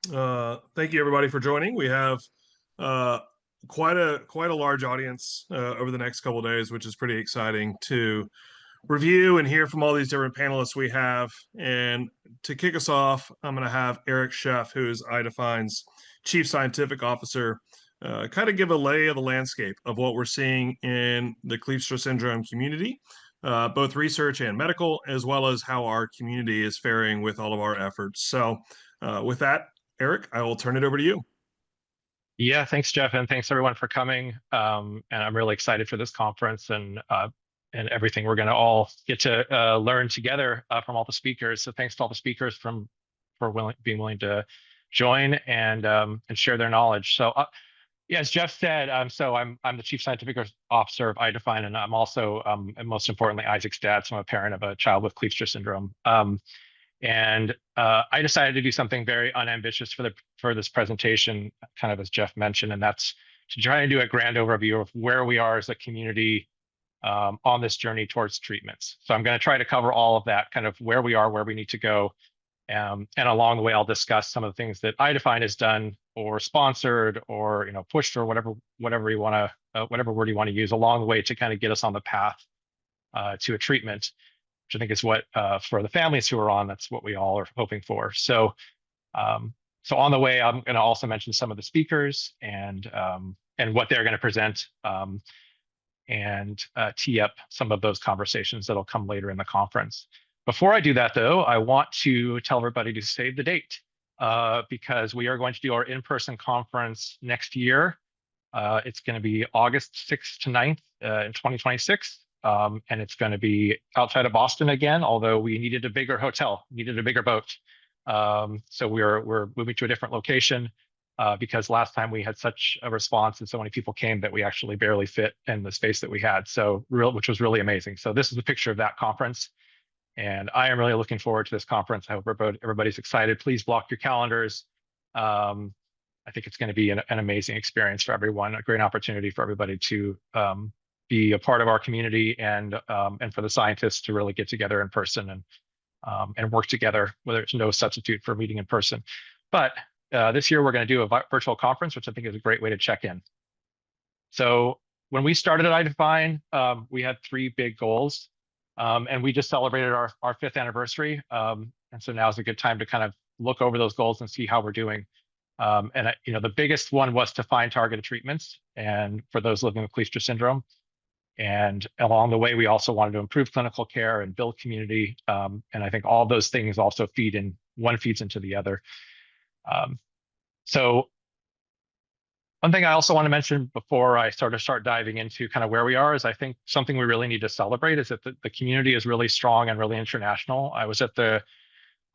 Thank you everybody for joining. We have uh, quite a large audience over the next couple of days, which is pretty exciting to review and hear from all these different panelists we have. And to kick us off, I'm going to have Eric Scheeff, who is IDefine's Chief Scientific Officer, kind of give a lay of the landscape of what we're seeing in the Kleefstra syndrome community, both research and medical, as well as how our community is faring with all of our efforts. So, with that, Eric, I will turn it over to you. Yeah, thanks, Jeff, and thanks everyone for coming. And I'm really excited for this conference and everything we're going to all get to learn together from all the speakers. So thanks to all the speakers for being willing to join and share their knowledge. So yeah, as Jeff said, I'm the Chief Scientific Officer of IDefine, and I'm also and most importantly Isaac's dad. So I'm a parent of a child with Kleefstra syndrome. And I decided to do something very unambitious for this presentation, kind of as Jeff mentioned, and that's to try and do a grand overview of where we are as a community on this journey towards treatments. So I'm going to try to cover all of that, kind of where we are, where we need to go, and along the way I'll discuss some of the things that IDefine has done or sponsored or pushed or whatever you want to whatever word you want to use along the way to kind of get us on the path to a treatment, which I think is what for the families who are on, that's what we all are hoping for. So, so on the way, I'm going to also mention some of the speakers and what they're going to present, and tee up some of those conversations that'll come later in the conference. Before I do that, though, I want to tell everybody to save the date because we are going to do our in-person conference next year. It's going to be August 6th to 9th in 2026. And it's going to be outside of Boston again, although we needed a bigger hotel, needed a bigger boat. So we're moving to a different location because last time we had such a response and so many people came that we actually barely fit in the space that we had. So which was really amazing. So this is a picture of that conference. And I am really looking forward to this conference. I hope everybody's excited. Please block your calendars. I think it's going to be an amazing experience for everyone, a great opportunity for everybody to be a part of our community and for the scientists to really get together in person and work together, whether it's no substitute for meeting in person. But this year we're going to do a virtual conference, which I think is a great way to check in. So when we started at IDefine, we had three big goals, and we just celebrated our fifth anniversary. And so now is a good time to kind of look over those goals and see how we're doing. And the biggest one was to find targeted treatments and for those living with Kleefstra syndrome. And along the way, we also wanted to improve clinical care and build community. And I think all those things also one feeds into the other. So one thing I also want to mention before I start diving into kind of where we are is I think something we really need to celebrate is that the community is really strong and really international. I was at the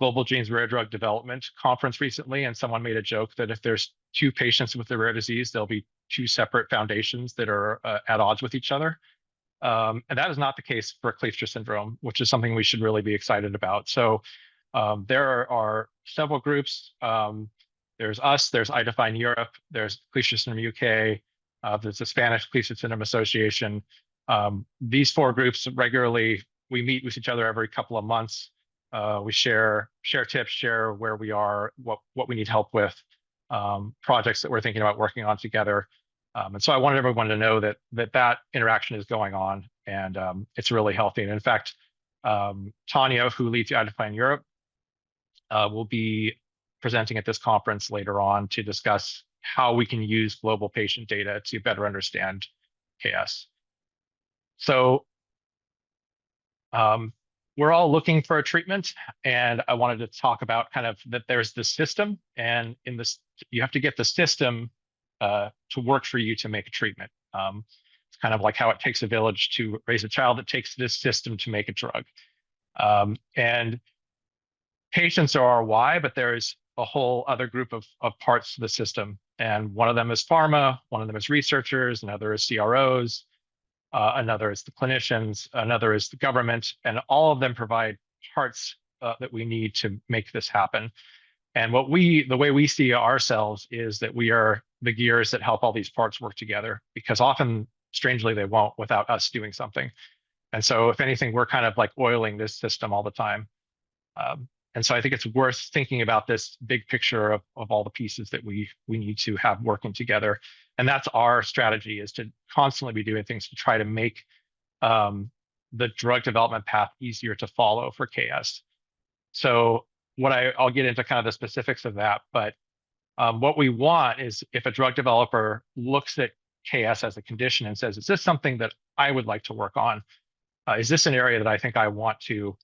Global Genes Rare Drug Development Conference recently, and someone made a joke that if there's two patients with a rare disease, there'll be two separate foundations that are at odds with each other. And that is not the case for Kleefstra syndrome, which is something we should really be excited about. So there are several groups. There's us, there's IDefine Europe, there's Kleefstra syndrome UK, there's the Spanish Kleefstra syndrome association. These four groups regularly, we meet with each other every couple of months. We share tips, share where we are, what we need help with, projects that we're thinking about working on together. And so I wanted everyone to know that interaction is going on and it's really healthy. And in fact, Tanya, who leads the IDefine Europe, will be presenting at this conference later on to discuss how we can use global patient data to better understand KS. So we're all looking for a treatment, and I wanted to talk about kind of that there's this system, and in this, you have to get the system to work for you to make a treatment. It's kind of like how it takes a village to raise a child. It takes this system to make a drug. And patients are our why, but there's a whole other group of parts to the system. And one of them is pharma, one of them is researchers, another is CROs, another is the clinicians, another is the government, and all of them provide parts that we need to make this happen. And the way we see ourselves is that we are the gears that help all these parts work together, because often, strangely, they won't without us doing something. And so if anything, we're kind of like oiling this system all the time. And so I think it's worth thinking about this big picture of all the pieces that we need to have working together. And that's our strategy, is to constantly be doing things to try to make um, the drug development path easier to follow for KS. So I'll get into kind of the specifics of that, but what we want is, if a drug developer looks at KS as a condition and says, is this something that I would like to work on? Is this an area that I think I want to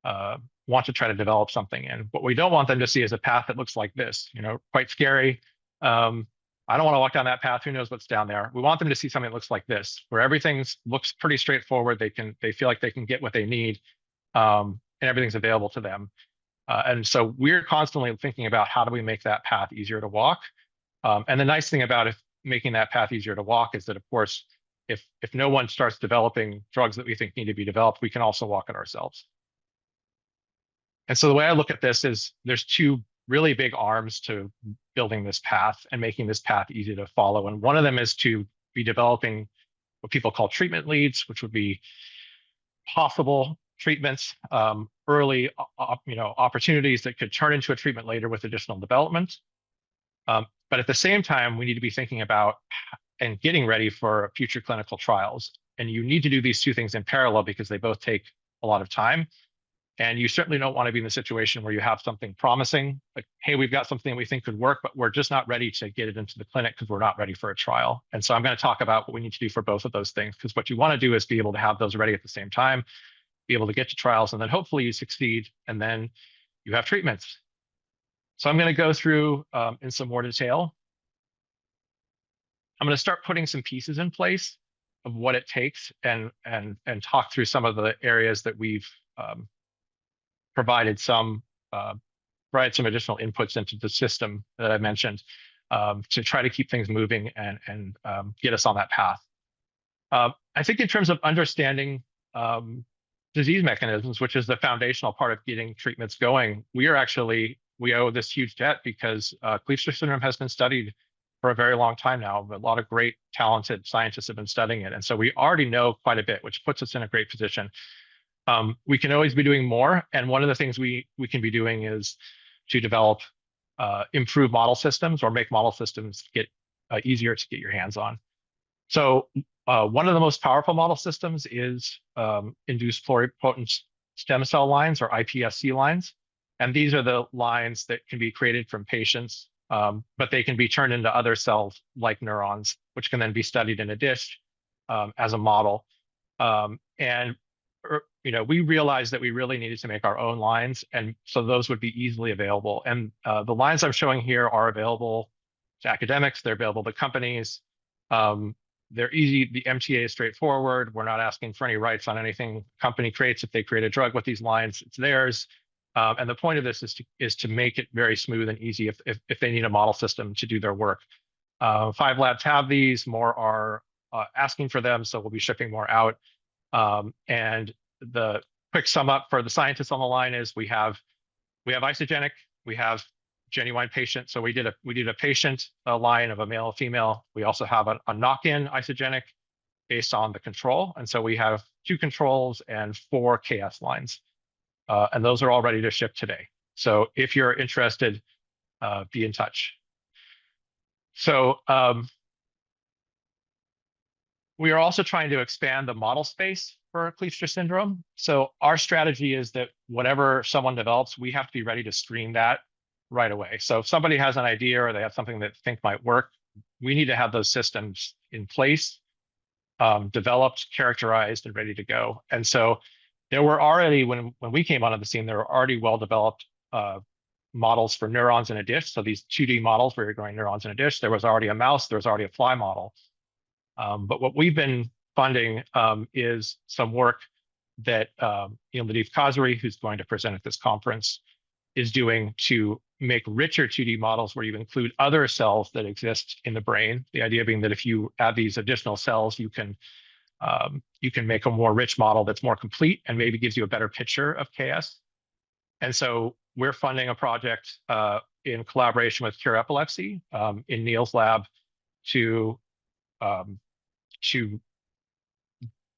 try to develop something in? What we don't want them to see is a path that looks like this, quite scary. I don't want to walk down that path. Who knows what's down there? We want them to see something that looks like this, where everything looks pretty straightforward. They feel like they can get what they need, and everything's available to them. And so we're constantly thinking about, how do we make that path easier to walk? And the nice thing about making that path easier to walk is that, of course, if no one starts developing drugs that we think need to be developed, we can also walk it ourselves. And so the way I look at this is, there's two really big arms to building this path and making this path easy to follow. And one of them is to be developing what people call treatment leads, which would be possible treatments, early opportunities that could turn into a treatment later with additional development. But at the same time, we need to be thinking about and getting ready for future clinical trials. And you need to do these two things in parallel, because they both take a lot of time. And you certainly don't want to be in the situation where you have something promising, like, hey, we've got something we think could work, but we're just not ready to get it into the clinic because we're not ready for a trial. And so I'm going to talk about what we need to do for both of those things, because what you want to do is be able to have those ready at the same time, be able to get to trials, and then hopefully you succeed, and then you have treatments. So I'm going to go through in some more detail. I'm going to start putting some pieces in place of what it takes, and talk through some of the areas that we've provided some additional inputs into the system that I mentioned, to try to keep things moving and get us on that path. I think in terms of understanding disease mechanisms, which is the foundational part of getting treatments going, we owe this huge debt, because Kleefstra syndrome has been studied for a very long time now. A lot of great, talented scientists have been studying it. And so we already know quite a bit, which puts us in a great position. We can always be doing more. And one of the things we can be doing is to develop improved model systems, or make model systems get easier to get your hands on. So one of the most powerful model systems is induced pluripotent stem cell lines, or iPSC lines. And these are the lines that can be created from patients, but they can be turned into other cells like neurons, which can then be studied in a dish as a model. We realized that we really needed to make our own lines, and so those would be easily available. And the lines I'm showing here are available to academics. They're available to companies. They're easy. The MTA is straightforward. We're not asking for any rights on anything company creates. If they create a drug with these lines, it's theirs. And the point of this is to make it very smooth and easy if they need a model system to do their work. 5 labs have these. More are asking for them, so we'll be shipping more out. And the quick sum up for the scientists on the line is, we have isogenic, we have genuine patient. So we did a patient line of a male and female. We also have a knock-in isogenic based on the control. And so we have 2 controls and 4 KS lines. And those are all ready to ship today. So if you're interested, be in touch. So we are also trying to expand the model space for Kleefstra syndrome. So our strategy is that whatever someone develops, we have to be ready to screen that right away. So if somebody has an idea, or they have something that they think might work, we need to have those systems in place, developed, characterized, and ready to go. And so there were already, when we came onto the scene, there were already well-developed models for neurons in a dish. So these 2D models where you're growing neurons in a dish, there was already a mouse, there was already a fly model. But what we've been funding is some work that Latif Khazri, who's going to present at this conference, is doing to make richer 2D models where you include other cells that exist in the brain. The idea being that if you add these additional cells, you can make a more rich model that's more complete and maybe gives you a better picture of KS. And so we're funding a project in collaboration with Cure Epilepsy in Neil's lab to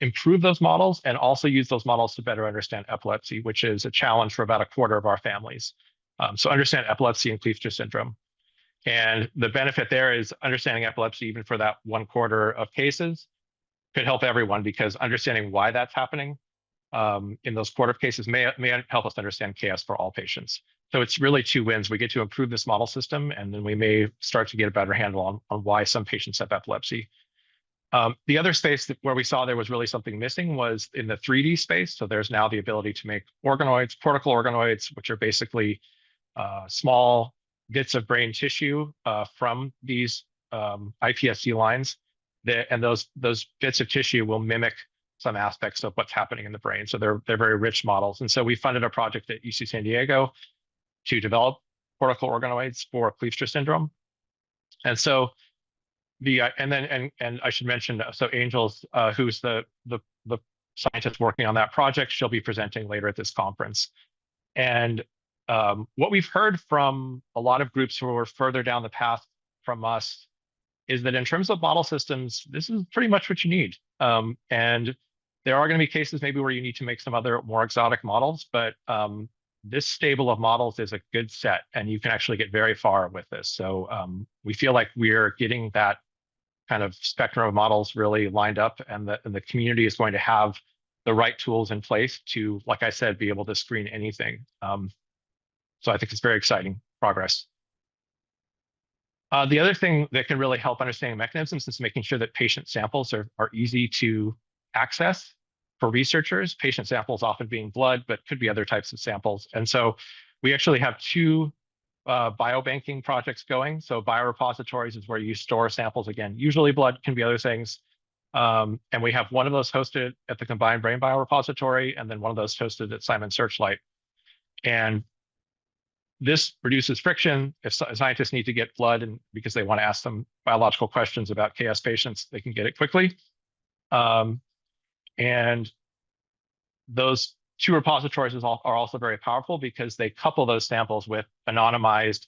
improve those models and also use those models to better understand epilepsy, which is a challenge for about a quarter of our families. So understand epilepsy and Kleefstra syndrome. And the benefit there is understanding epilepsy, even for that 1/4 of cases, could help everyone, because understanding why that's happening in those quarter of cases may help us understand KS for all patients. So it's really two wins. We get to improve this model system, and then we may start to get a better handle on why some patients have epilepsy. The other space where we saw there was really something missing was in the 3D space. So there's now the ability to make organoids, cortical organoids, which are basically small bits of brain tissue from these iPSC lines. And those bits of tissue will mimic some aspects of what's happening in the brain. So they're very rich models. And so we funded a project at UC San Diego to develop cortical organoids for Kleefstra syndrome. And so and I should mention, so Angels, who's the scientist working on that project, she'll be presenting later at this conference. And what we've heard from a lot of groups who are further down the path from us is that in terms of model systems, this is pretty much what you need. And there are going to be cases maybe where you need to make some other more exotic models, but this stable of models is a good set, and you can actually get very far with this. So we feel like we're getting that kind of spectrum of models really lined up, and the community is going to have the right tools in place to, like I said, be able to screen anything. So I think it's very exciting progress. The other thing that can really help understanding mechanisms is making sure that patient samples are easy to access for researchers. Patient samples often being blood, but could be other types of samples. And so we actually have two biobanking projects going. So biorepositories is where you store samples. Again, usually blood, can be other things. And we have one of those hosted at the Combined Brain Biorepository, and then one of those hosted at Simon Searchlight. And this reduces friction. If scientists need to get blood, and because they want to ask them biological questions about KS patients, they can get it quickly. And those two repositories are also very powerful because they couple those samples with anonymized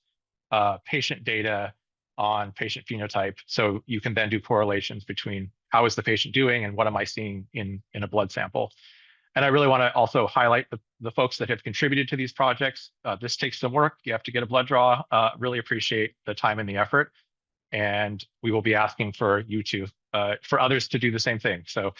patient data on patient phenotype. So you can then do correlations between how is the patient doing and what am I seeing in a blood sample. And I really want to also highlight the folks that have contributed to these projects. This takes some work. You have to get a blood draw. Really appreciate the time and the effort. And we will be asking for you for others to do the same thing. So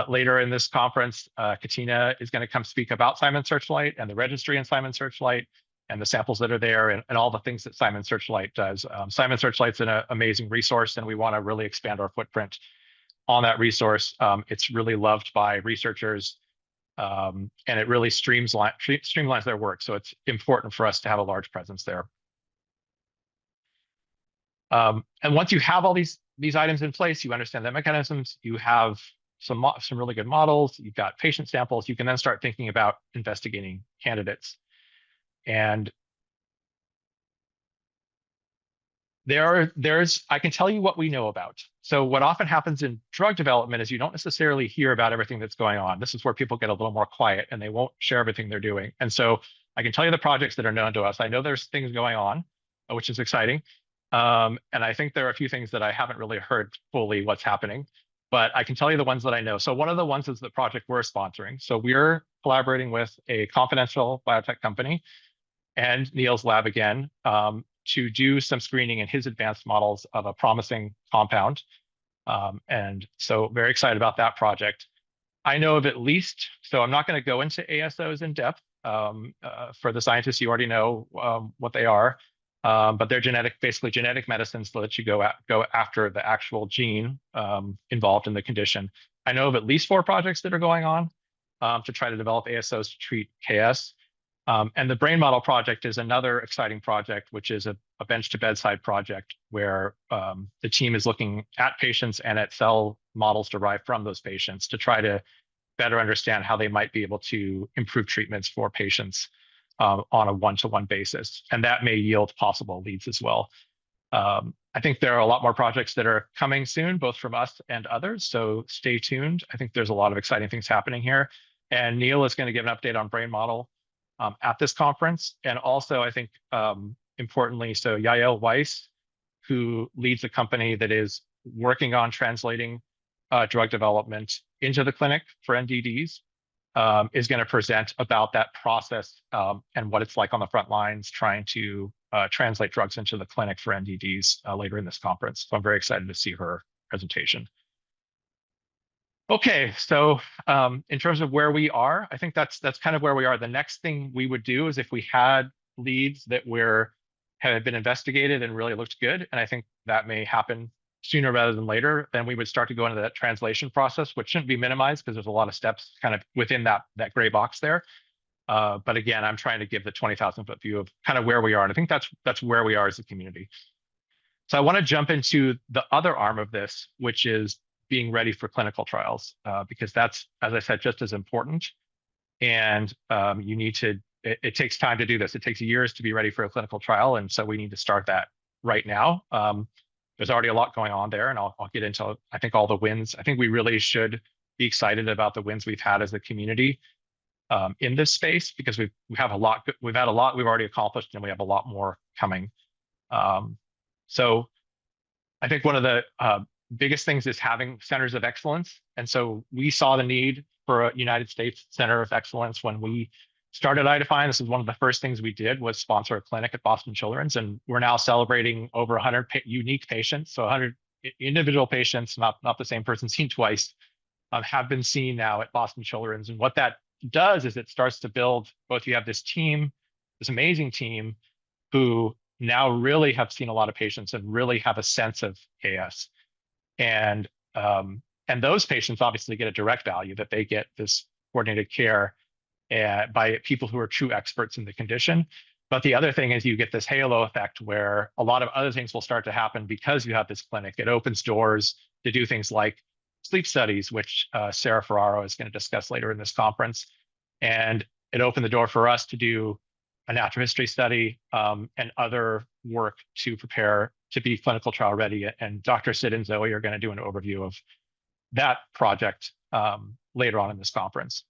later in this conference, Katina is going to come speak about Simon Searchlight and the registry in Simon Searchlight and the samples that are there, and all the things that Simon Searchlight does. Simon Searchlight's an amazing resource, and we want to really expand our footprint on that resource. It's really loved by researchers, and it really streamlines their work. So it's important for us to have a large presence there. And once you have all these items in place, you understand the mechanisms, you have some really good models, you've got patient samples, you can then start thinking about investigating candidates. And I can tell you what we know about. So what often happens in drug development is you don't necessarily hear about everything that's going on. This is where people get a little more quiet and they won't share everything they're doing. And so I can tell you the projects that are known to us. I know there's things going on, which is exciting. And I think there are a few things that I haven't really heard fully what's happening, but I can tell you the ones that I know. So one of the ones is the project we're sponsoring. So we're collaborating with a confidential biotech company and Neil's lab again, to do some screening in his advanced models of a promising compound. And so very excited about that project. I know of at least, so I'm not going to go into ASOs in depth. For the scientists, you already know what they are. But they're basically genetic medicines so that you go after the actual gene involved in the condition. I know of at least 4 projects that are going on to try to develop ASOs to treat KS. And the brain model project is another exciting project, which is a bench to bedside project where the team is looking at patients and at cell models derived from those patients to try to better understand how they might be able to improve treatments for patients on a one-to-one basis. And that may yield possible leads as well. I think there are a lot more projects that are coming soon, both from us and others. So stay tuned. I think there's a lot of exciting things happening here. And Neil is going to give an update on brain model at this conference. And also, I think, importantly, so Yael Weiss, who leads a company that is working on translating drug development into the clinic for NDDs, is going to present about that process and what it's like on the front lines trying to translate drugs into the clinic for NDDs later in this conference. So I'm very excited to see her presentation. Okay, so in terms of where we are, I think that's kind of where we are. The next thing we would do is if we had leads that had been investigated and really looked good, and I think that may happen sooner rather than later, then we would start to go into that translation process, which shouldn't be minimized because there's a lot of steps kind of within that gray box there. But again, I'm trying to give the 20,000-foot view of kind of where we are, and I think that's where we are as a community. So I want to jump into the other arm of this, which is being ready for clinical trials, because that's, as I said, just as important. And you need to, it takes time to do this. It takes years to be ready for a clinical trial. And so we need to start that right now. There's already a lot going on there, and I'll get into, I think, all the wins. I think we really should be excited about the wins we've had as a community in this space, because we've had a lot we've already accomplished, and we have a lot more coming. So I think one of the biggest things is having centers of excellence. And so we saw the need for a United States Center of Excellence when we started IDefine. This is one of the first things we did, was sponsor a clinic at Boston Children's. And we're now celebrating over 100 unique patients. So 100 individual patients, not the same person seen twice, have been seen now at Boston Children's. And what that does is it starts to build, both you have this team, this amazing team, who now really have seen a lot of patients and really have a sense of KS. And those patients obviously get a direct value, that they get this coordinated care by people who are true experts in the condition. But the other thing is you get this halo effect where a lot of other things will start to happen because you have this clinic. It opens doors to do things like sleep studies, which Sarah Ferraro is going to discuss later in this conference. And it opened the door for us to do a natural history study and other work to prepare to be clinical trial ready. And Dr. Sid and Zoe are going to do an overview of that project later on in this conference.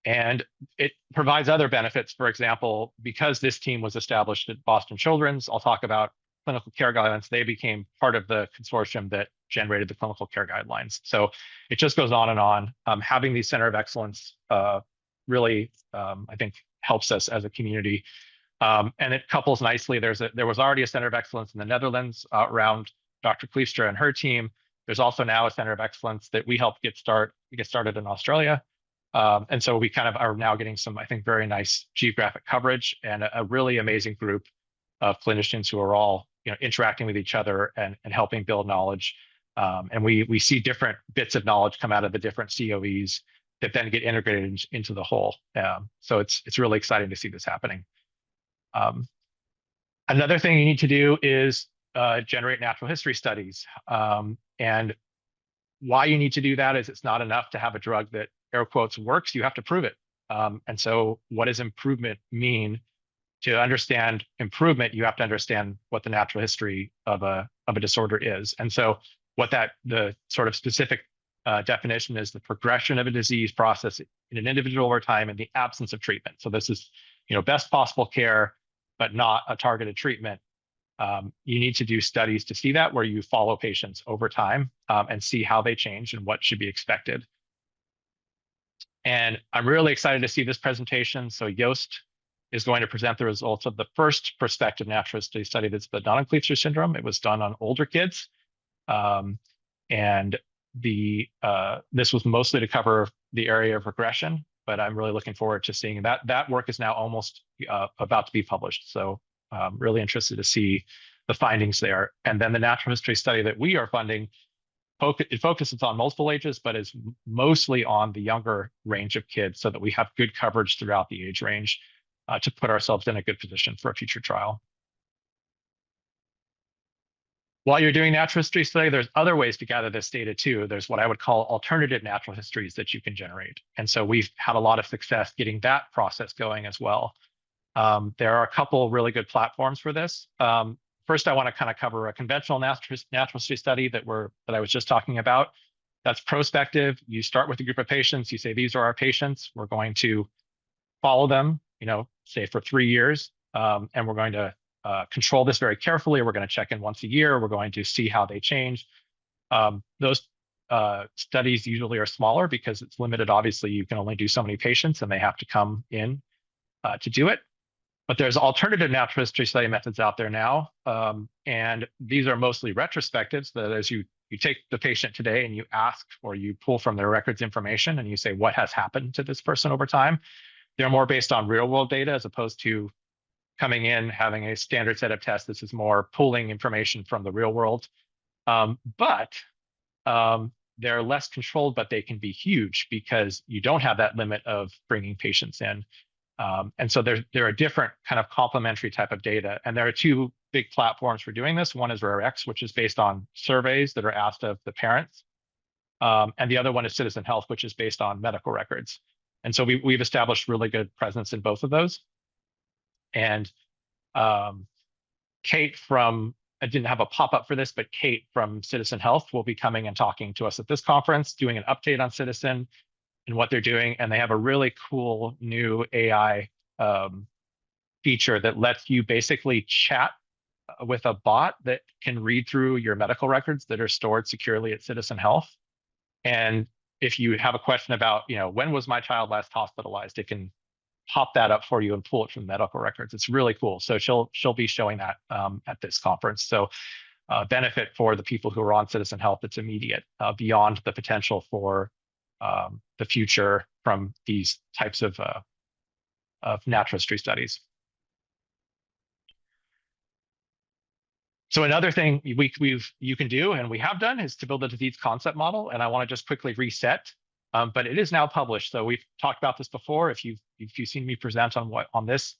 And it provides other benefits. For example, because this team was established at Boston Children's, I'll talk about clinical care guidelines. They became part of the consortium that generated the clinical care guidelines. So it just goes on and on. Having these center of excellence really, I think, helps us as a community. And it couples nicely. There was already a center of excellence in the Netherlands around Dr. Kleefstra and her team. There's also now a center of excellence that we helped get started in Australia. And so we kind of are now getting some, I think, very nice geographic coverage, and a really amazing group of clinicians who are all, interacting with each other and helping build knowledge. And we see different bits of knowledge come out of the different COEs that then get integrated into the whole. So it's really exciting to see this happening. Another thing you need to do is generate natural history studies. And why you need to do that is it's not enough to have a drug that, air quotes, works. You have to prove it. And so what does improvement mean? To understand improvement, you have to understand what the natural history of a disorder is. And so what the sort of specific definition is: the progression of a disease process in an individual over time in the absence of treatment. So this is, best possible care, but not a targeted treatment. You need to do studies to see that, where you follow patients over time and see how they change and what should be expected. And I'm really excited to see this presentation. So Joost is going to present the results of the first prospective natural history study that's been done on Kleefstra syndrome. It was done on older kids. And this was mostly to cover the area of regression, but I'm really looking forward to seeing that. That work is now almost about to be published. So really interested to see the findings there. And then the natural history study that we are funding, it focuses on multiple ages, but is mostly on the younger range of kids, so that we have good coverage throughout the age range to put ourselves in a good position for a future trial. While you're doing natural history study, there's other ways to gather this data too. There's what I would call alternative natural histories that you can generate. And so we've had a lot of success getting that process going as well. There are a couple really good platforms for this. First, I want to kind of cover a conventional natural history study that I was just talking about. That's prospective. You start with a group of patients. You say, these are our patients. We're going to follow them, say for 3 years, and we're going to control this very carefully. We're going to check in once a year. We're going to see how they change. Those studies usually are smaller because it's limited. Obviously, you can only do so many patients and they have to come in to do it. But there's alternative natural history study methods out there now. And these are mostly retrospectives. That is, you take the patient today and you ask or you pull from their records information and you say, what has happened to this person over time? They're more based on real world data as opposed to coming in, having a standard set of tests. This is more pulling information from the real world. But they're less controlled, but they can be huge because you don't have that limit of bringing patients in. And so there are different kind of complementary type of data. And there are two big platforms for doing this. One is RareX, which is based on surveys that are asked of the parents. And the other one is Citizen Health, which is based on medical records. And so we've established really good presence in both of those. And Kate I didn't have a pop-up for this, but Kate from Citizen Health will be coming and talking to us at this conference, doing an update on Citizen and what they're doing. And they have a really cool new AI feature that lets you basically chat with a bot that can read through your medical records that are stored securely at Citizen Health. And if you have a question about, when was my child last hospitalized, it can pop that up for you and pull it from medical records. It's really cool. So she'll be showing that at this conference. So benefit for the people who are on Citizen Health, it's immediate beyond the potential for the future from these types of natural history studies. So another thing you can do, and we have done, is to build a disease concept model. And I want to just quickly reset, but it is now published. So we've talked about this before. If you've seen me present on this,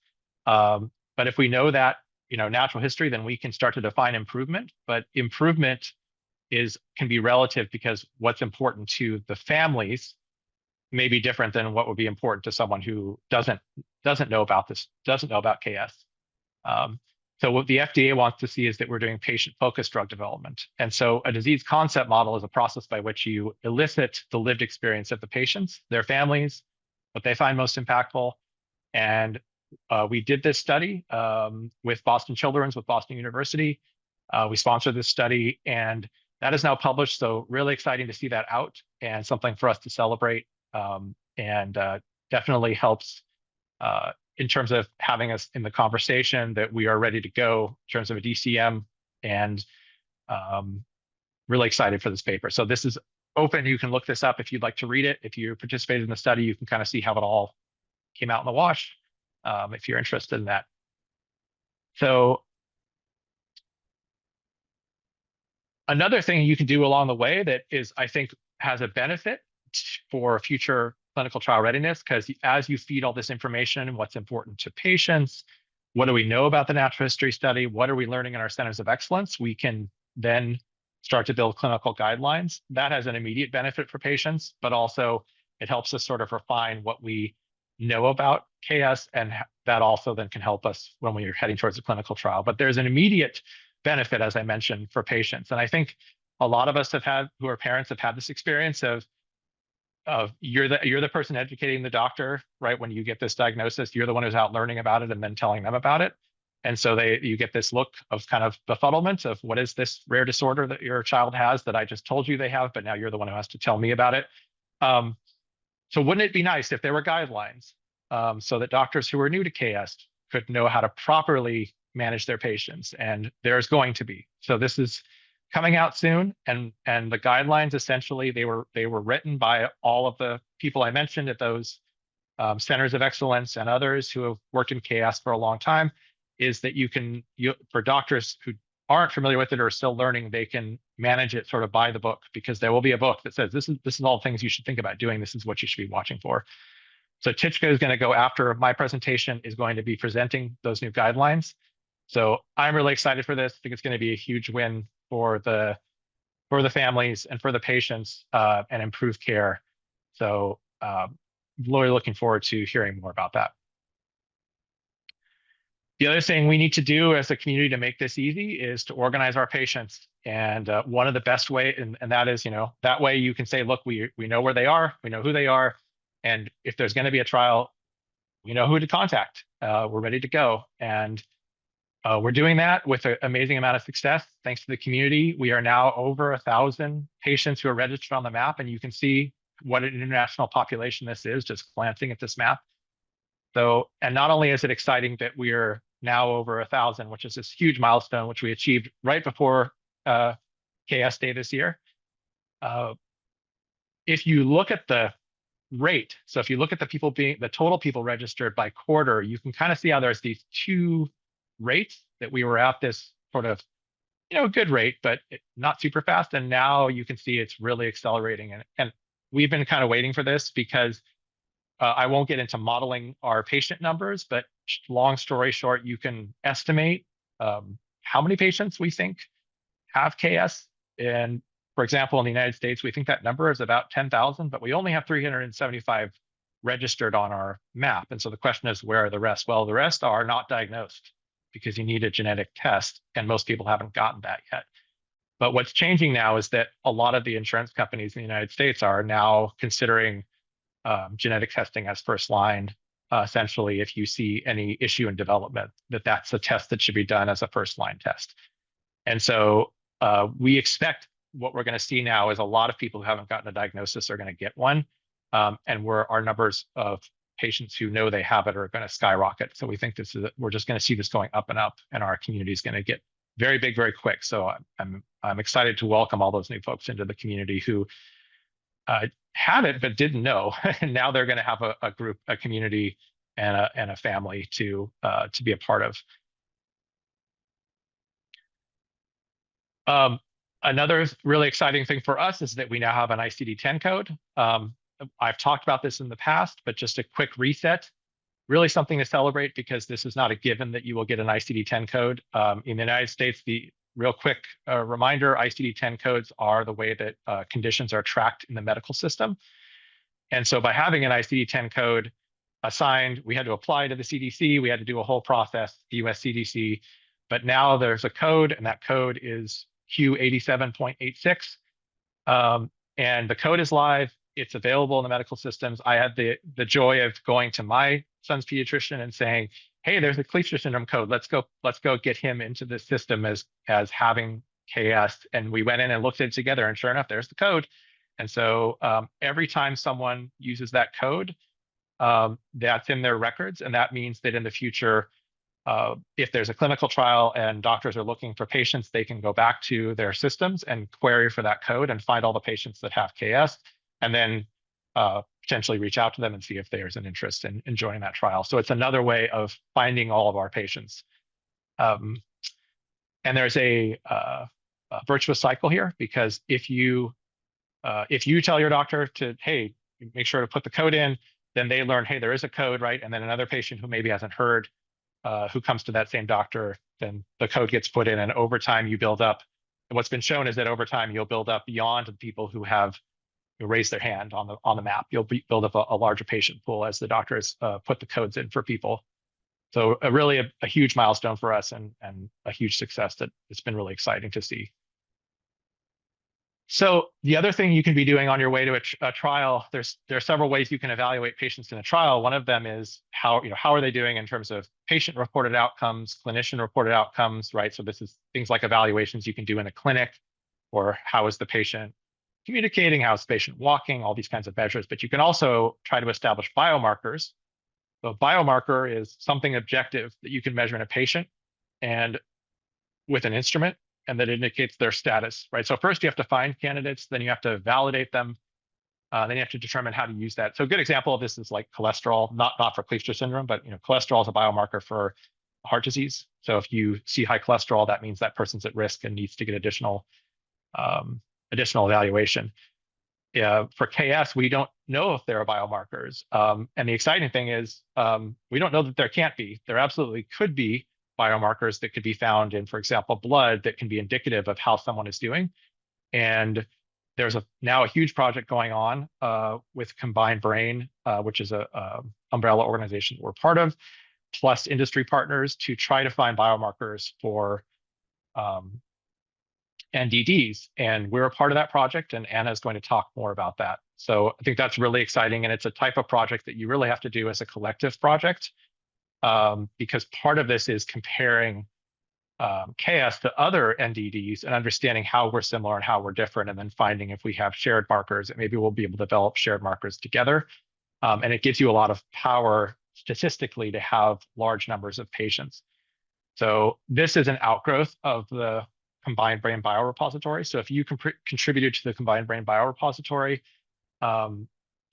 but if we know that natural history, then we can start to define improvement. But improvement can be relative because what's important to the families may be different than what would be important to someone who doesn't know about this, doesn't know about KS. So what the FDA wants to see is that we're doing patient-focused drug development. And so a disease concept model is a process by which you elicit the lived experience of the patients, their families, what they find most impactful. And we did this study with Boston Children's, with Boston University. We sponsored this study, and that is now published. So really exciting to see that out and something for us to celebrate, and definitely helps in terms of having us in the conversation that we are ready to go in terms of a DCM, and really excited for this paper. So this is open. You can look this up if you'd like to read it. If you participated in the study, you can kind of see how it all came out in the wash if you're interested in that. So another thing you can do along the way that is, I think, has a benefit for future clinical trial readiness, because as you feed all this information, what's important to patients, what do we know about the natural history study, what are we learning in our centers of excellence, we can then start to build clinical guidelines. That has an immediate benefit for patients, but also it helps us sort of refine what we know about KS, and that also then can help us when we're heading towards a clinical trial. But there's an immediate benefit, as I mentioned, for patients. And I think a lot of us who are parents have had this experience of you're the person educating the doctor, right? When you get this diagnosis, you're the one who's out learning about it and then telling them about it. And so you get this look of kind of befuddlement of, what is this rare disorder that your child has that I just told you they have, but now you're the one who has to tell me about it. So wouldn't it be nice if there were guidelines so that doctors who are new to KS could know how to properly manage their patients? And there's going to be. So this is coming out soon, and the guidelines, essentially, they were written by all of the people I mentioned at those centers of excellence and others who have worked in KS for a long time. Is that for doctors who aren't familiar with it or are still learning, they can manage it sort of by the book, because there will be a book that says this is all the things you should think about doing. This is what you should be watching for. So Tichka is going to go, after my presentation, is going to be presenting those new guidelines. So I'm really excited for this. I think it's going to be a huge win for the families and for the patients, and improve care. So really looking forward to hearing more about that. The other thing we need to do as a community to make this easy is to organize our patients. And one of the best way, and that is, that way you can say, look, we know where they are, we know who they are, and if there's going to be a trial, we know who to contact. We're ready to go. And We're doing that with an amazing amount of success. Thanks to the community. We are now over 1,000 patients who are registered on the map, and you can see what an international population this is just glancing at this map. So, and not only is it exciting that we are now over 1,000, which is this huge milestone, which we achieved right before KS Day this year. Uh, if you look at the rate, so if you look at the total people registered by quarter, you can kind of see how there's these two rates that we were at this sort of, good rate, but not super fast. And now you can see it's really accelerating. And we've been kind of waiting for this because I won't get into modeling our patient numbers, but long story short, you can estimate how many patients we think have KS. And for example, in the United States, we think that number is about 10,000, but we only have 375 registered on our map. And so the question is, where are the rest? Well, the rest are not diagnosed because you need a genetic test, and most people haven't gotten that yet. But what's changing now is that a lot of the insurance companies in the United States are now considering genetic testing as first line. Essentially, if you see any issue in development, that's a test that should be done as a first line test. And so we expect what we're going to see now is a lot of people who haven't gotten a diagnosis are going to get one. And our numbers of patients who know they have it are going to skyrocket. So we think we're just going to see this going up and up, and our community is going to get very big, very quick. So I'm excited to welcome all those new folks into the community who had it but didn't know. And now they're going to have a group, a community, and a family to be a part of. Another really exciting thing for us is that we now have an ICD-10 code. I've talked about this in the past, but just a quick reset, really something to celebrate because this is not a given that you will get an ICD-10 code. In the United States, the real quick reminder, ICD-10 codes are the way that conditions are tracked in the medical system. And so by having an ICD-10 code assigned, we had to apply to the CDC, we had to do a whole process, the US CDC, but now there's a code, and that code is Q87.86. And the code is live. It's available in the medical systems. I had the joy of going to my son's pediatrician and saying, hey, there's a Kleefstra syndrome code. Let's go get him into the system as having KS. And we went in and looked at it together, and sure enough, there's the code. And so every time someone uses that code, that's in their records. And that means that in the future, if there's a clinical trial and doctors are looking for patients, they can go back to their systems and query for that code and find all the patients that have KS, and then potentially reach out to them and see if there's an interest in joining that trial. So it's another way of finding all of our patients. And there's a virtuous cycle here, because if you tell your doctor to, hey, make sure to put the code in, then they learn, hey, there is a code, right? And then another patient who maybe hasn't heard, who comes to that same doctor, then the code gets put in, and over time you build up. And what's been shown is that over time you'll build up beyond the people who have raised their hand on the map. You'll build up a larger patient pool as the doctors put the codes in for people. So really a huge milestone for us, and a huge success that it's been really exciting to see. So the other thing you can be doing on your way to a trial, there are several ways you can evaluate patients in a trial. One of them is how are they doing in terms of patient-reported outcomes, clinician-reported outcomes, right? So this is things like evaluations you can do in a clinic, or how is the patient communicating, how is the patient walking, all these kinds of measures. But you can also try to establish biomarkers. So a biomarker is something objective that you can measure in a patient and with an instrument, and that indicates their status, right? So first you have to find candidates, then you have to validate them, then you have to determine how to use that. So a good example of this is like cholesterol, not for Kleefstra syndrome, but cholesterol is a biomarker for heart disease. So if you see high cholesterol, that means that person's at risk and needs to get additional evaluation. For KS, we don't know if there are biomarkers. And the exciting thing is we don't know that there can't be. There absolutely could be biomarkers that could be found in, for example, blood, that can be indicative of how someone is doing. And there's now a huge project going on with Combined Brain, which is a umbrella organization that we're part of, plus industry partners, to try to find biomarkers for NDDs. And we're a part of that project, and Anna is going to talk more about that. So I think that's really exciting, and it's a type of project that you really have to do as a collective project, because part of this is comparing chaos to other NDDs and understanding how we're similar and how we're different, and then finding if we have shared markers, and maybe we'll be able to develop shared markers together. And it gives you a lot of power statistically to have large numbers of patients. So this is an outgrowth of the combined brain biorepository. So if you contributed to the combined brain biorepository, um,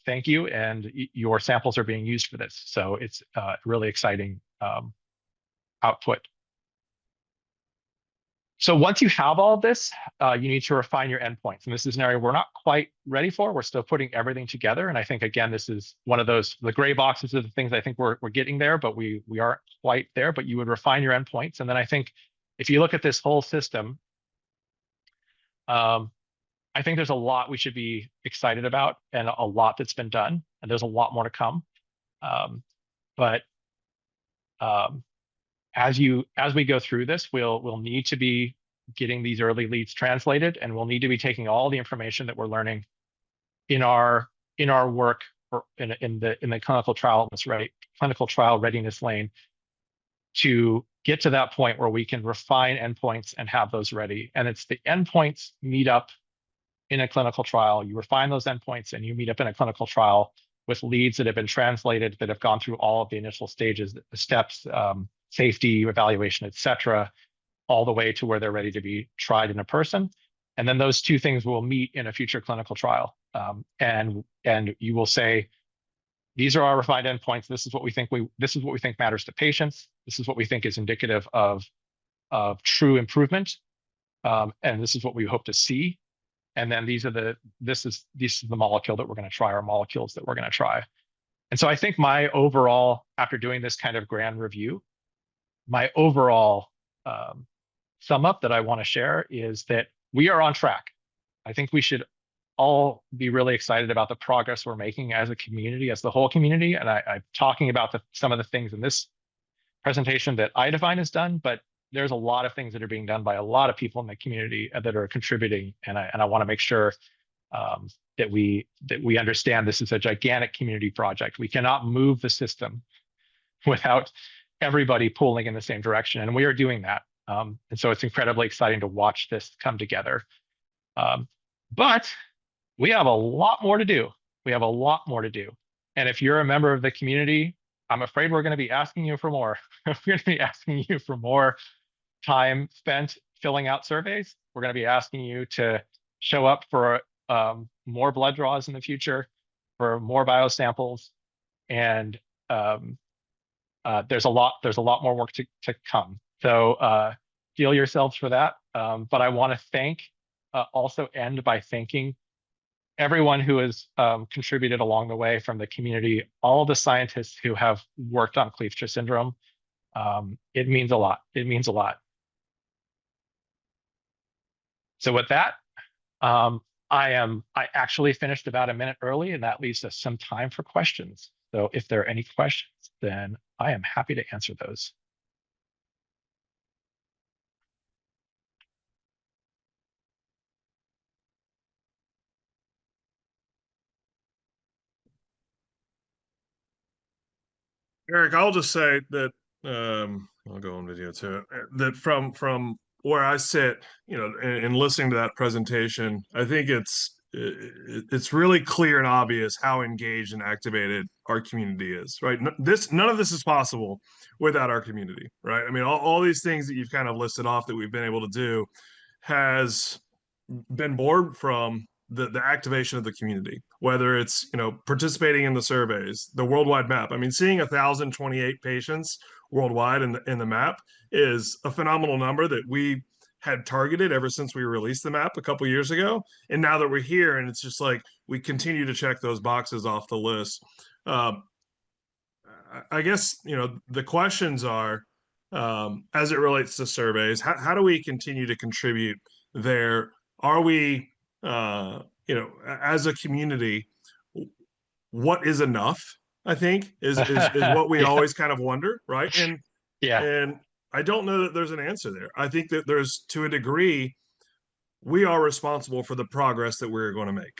thank you, and your samples are being used for this. So it's really exciting output. So once you have all of this, you need to refine your endpoints. And this is an area we're not quite ready for. We're still putting everything together. And I think, again, this is one of those, the gray boxes are the things I think we're getting there, but we aren't quite there. But you would refine your endpoints. And then I think if you look at this whole system, I think there's a lot we should be excited about and a lot that's been done. And there's a lot more to come. But as we go through this, we'll need to be getting these early leads translated, and we'll need to be taking all the information that we're learning in our work or in the clinical trial clinical trial readiness lane to get to that point where we can refine endpoints and have those ready. And it's the endpoints meet up in a clinical trial. You refine those endpoints and you meet up in a clinical trial with leads that have been translated, that have gone through all of the initial stages, the steps, safety, evaluation, et cetera, all the way to where they're ready to be tried in a person. And then those two things will meet in a future clinical trial. And you will say, these are our refined endpoints. This is what we think matters to patients. This is what we think is indicative of true improvement. And this is what we hope to see. And then this is the molecule that we're going to try, or molecules that we're going to try. And so I think my overall, after doing this kind of grand review, my overall sum up that I want to share is that we are on track. I think we should all be really excited about the progress we're making as a community, as the whole community. And I'm talking about some of the things in this presentation that IDefine has done, but there's a lot of things that are being done by a lot of people in the community that are contributing. And I want to make sure that we understand this is a gigantic community project. We cannot move the system without everybody pulling in the same direction, and we are doing that. And so it's incredibly exciting to watch this come together. But we have a lot more to do. We have a lot more to do. And if you're a member of the community, I'm afraid we're going to be asking you for more. We're going to be asking you for more time spent filling out surveys. We're going to be asking you to show up for more blood draws in the future, for more biosamples, and there's a lot more work to come. So feel yourselves for that. But I want to also end by thanking everyone who has contributed along the way from the community, all the scientists who have worked on Kleefstra syndrome. It means a lot. It means a lot. So with that, I actually finished about a minute early, and that leaves us some time for questions. So if there are any questions, then I am happy to answer those. Eric, I'll just say that I'll go on video too. That from where I sit, in listening to that presentation, I think it's really clear and obvious how engaged and activated our community is. Right, none of this is possible without our community. Right, I mean, all these things that you've kind of listed off that we've been able to do has been born from the activation of the community, whether it's participating in the surveys, the worldwide map. I mean, seeing 1,028 patients worldwide in the map is a phenomenal number that we had targeted ever since we released the map a couple years ago. And now that we're here, and it's just like we continue to check those boxes off the list. I guess the questions are, as it relates to surveys, how do we continue to contribute there? Are we as a community, what is enough? I think is what we Yeah. always kind of wonder, right? Yeah. And I don't know that there's an answer there. I think that there's, to a degree, we are responsible for the progress that we're going to make,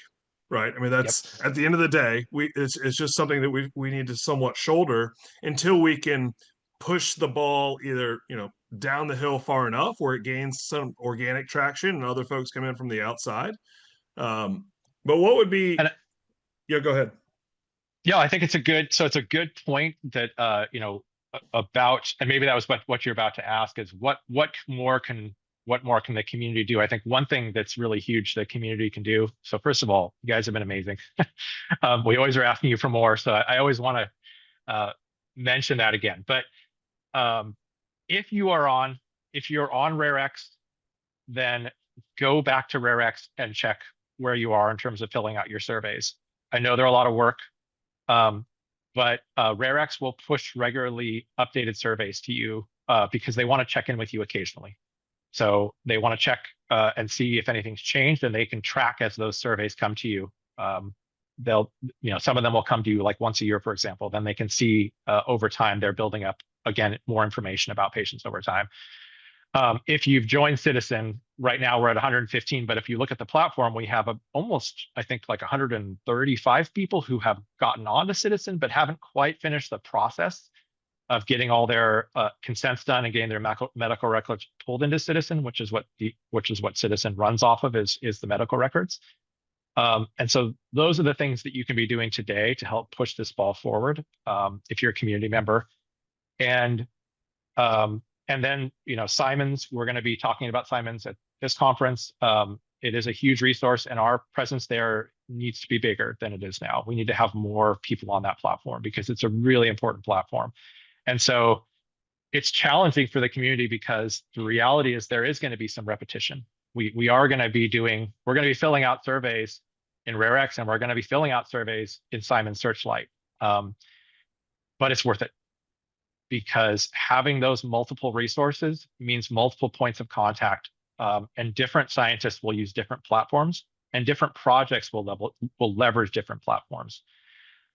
right? I mean, Yep. that's at the end of the day, it's just something that we need to somewhat shoulder until we can push the ball either down the hill far enough where it gains some organic traction and other folks come in from the outside. Um, but what would be, And yeah, go ahead. yeah, I think it's a good point that about, and maybe that was what you're about to ask is what more can the community do? I think one thing that's really huge the community can do. So first of all, you guys have been amazing. We always are asking you for more, so I always want to mention that again. But um, if you are on if you're on RareX, then go back to RareX and check where you are in terms of filling out your surveys. I know they're a lot of work. Um, but RareX will push regularly updated surveys to you because they want to check in with you occasionally. So they want to check and see if anything's changed, and they can track as those surveys come to you. They'll, some of them will come to you like once a year, for example. Then they can see over time they're building up again more information about patients over time. If you've joined Citizen, right now we're at 115, but if you look at the platform, we have almost, I think, like 135 people who have gotten onto Citizen, but haven't quite finished the process of getting all their consents done and getting their medical records pulled into Citizen, which is what Citizen runs off of is the medical records. And so those are the things that you can be doing today to help push this ball forward if you're a community member. And then, Simons, we're going to be talking about Simons at this conference. It is a huge resource, and our presence there needs to be bigger than it is now. We need to have more people on that platform because it's a really important platform. And so it's challenging for the community because the reality is there is going to be some repetition. We're going to be filling out surveys in RareX, and we're going to be filling out surveys in Simon Searchlight. But it's worth it, because having those multiple resources means multiple points of contact, and different scientists will use different platforms, and different projects will leverage different platforms.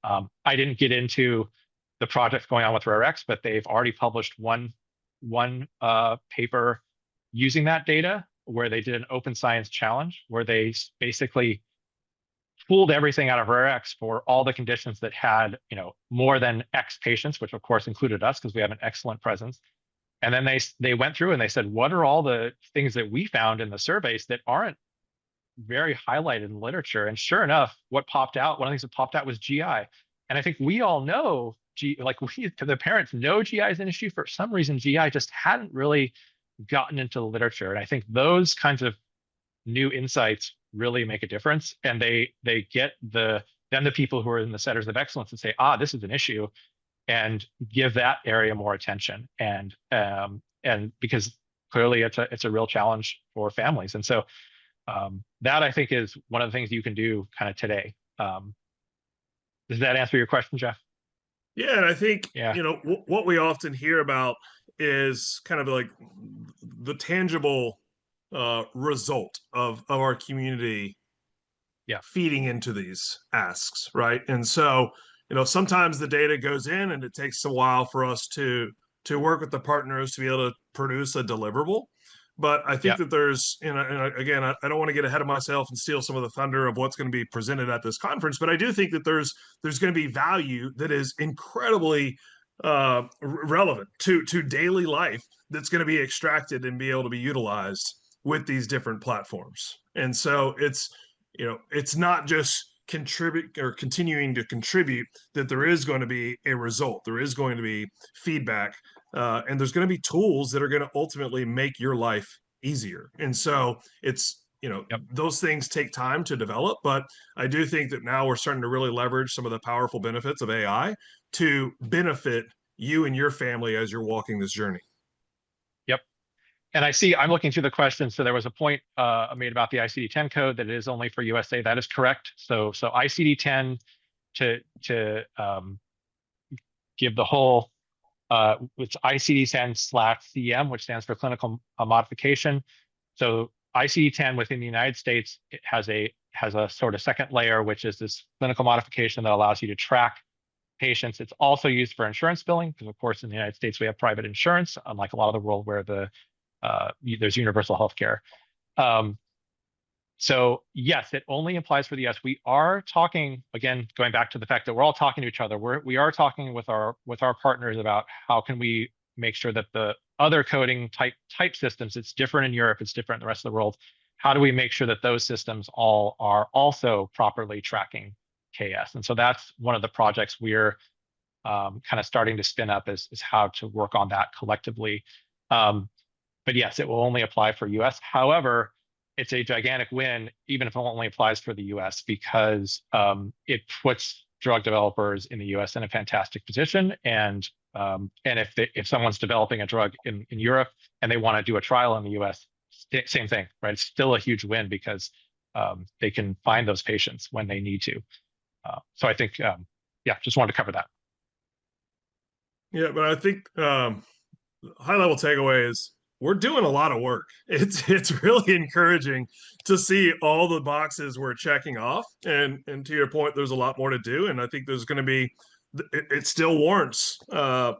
I didn't get into the projects going on with RareX, but they've already published one paper using that data where they did an open science challenge where they basically pulled everything out of RareX for all the conditions that had, more than X patients, which of course included us because we have an excellent presence. And then they went through and they said, what are all the things that we found in the surveys that aren't very highlighted in literature? And sure enough, one of the things that popped out was GI. And I think we all know, the parents know GI is an issue. For some reason, GI just hadn't really gotten into the literature. And I think those kinds of new insights really make a difference, and they get the people who are in the centers of excellence and say, this is an issue, and give that area more attention, and because clearly it's a real challenge for families. And so that, I think, is one of the things you can do kind of today. Does that answer your question, Jeff? Yeah, and I think, Yeah. what we often hear about is kind of like the tangible result of our community Yeah. feeding into these asks, right? And so, sometimes the data goes in and it takes a while for us to work with the partners to be able to produce a deliverable. But I think Yeah. that there's, and again, I don't want to get ahead of myself and steal some of the thunder of what's going to be presented at this conference, but I do think that there's going to be value that is incredibly relevant to daily life that's going to be extracted and be able to be utilized with these different platforms. And so it's not just contribute or continuing to contribute, that there is going to be a result, there is going to be feedback, and there's going to be tools that are going to ultimately make your life easier. And so it's Yep. those things take time to develop, but I do think that now we're starting to really leverage some of the powerful benefits of AI to benefit you and your family as you're walking this journey. Yep. And I'm looking through the questions. So there was a point made about the ICD-10 code that it is only for USA. That is correct. So ICD-10 to give the whole, it's ICD-10/CM, which stands for clinical modification. So ICD-10 within the United States, it has a sort of second layer, which is this clinical modification that allows you to track patients. It's also used for insurance billing because, of course, in the United States we have private insurance, unlike a lot of the world where there's universal health care. So yes, it only applies for the US. We are talking, again, going back to the fact that we're all talking to each other. We are talking with our partners about how can we make sure that the other coding type systems, it's different in Europe, it's different in the rest of the world. How do we make sure that those systems all are also properly tracking KS? And so that's one of the projects we're kind of starting to spin up is how to work on that collectively. But yes, it will only apply for US. However, it's a gigantic win, even if it only applies for the US, because it puts drug developers in the US in a fantastic position. And if someone's developing a drug in Europe and they want to do a trial in the US, same thing, right? It's still a huge win because they can find those patients when they need to. So I think, yeah, just wanted to cover that. Yeah, but I think high level takeaway is we're doing a lot of work. It's really encouraging to see all the boxes we're checking off. And to your point, there's a lot more to do. And I think there's going to be it still warrants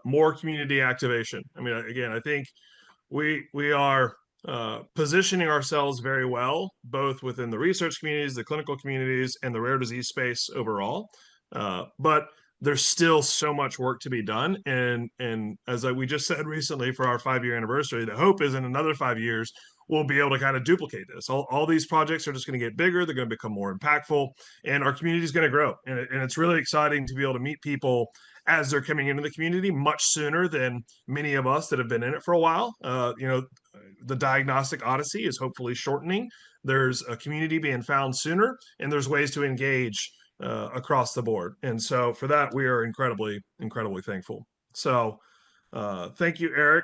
more community activation. I mean, again, I think we are positioning ourselves very well, both within the research communities, the clinical communities, and the rare disease space overall. But there's still so much work to be done, and as we just said recently for our 5 year anniversary, the hope is in another 5 years we'll be able to kind of duplicate this. All these projects are just going to get bigger, they're going to become more impactful, and our community is going to grow. And it's really exciting to be able to meet people as they're coming into the community much sooner than many of us that have been in it for a while. The diagnostic odyssey is hopefully shortening. There's a community being found sooner, and there's ways to engage across the board. And so for that, we are incredibly, incredibly thankful. So thank you, Eric.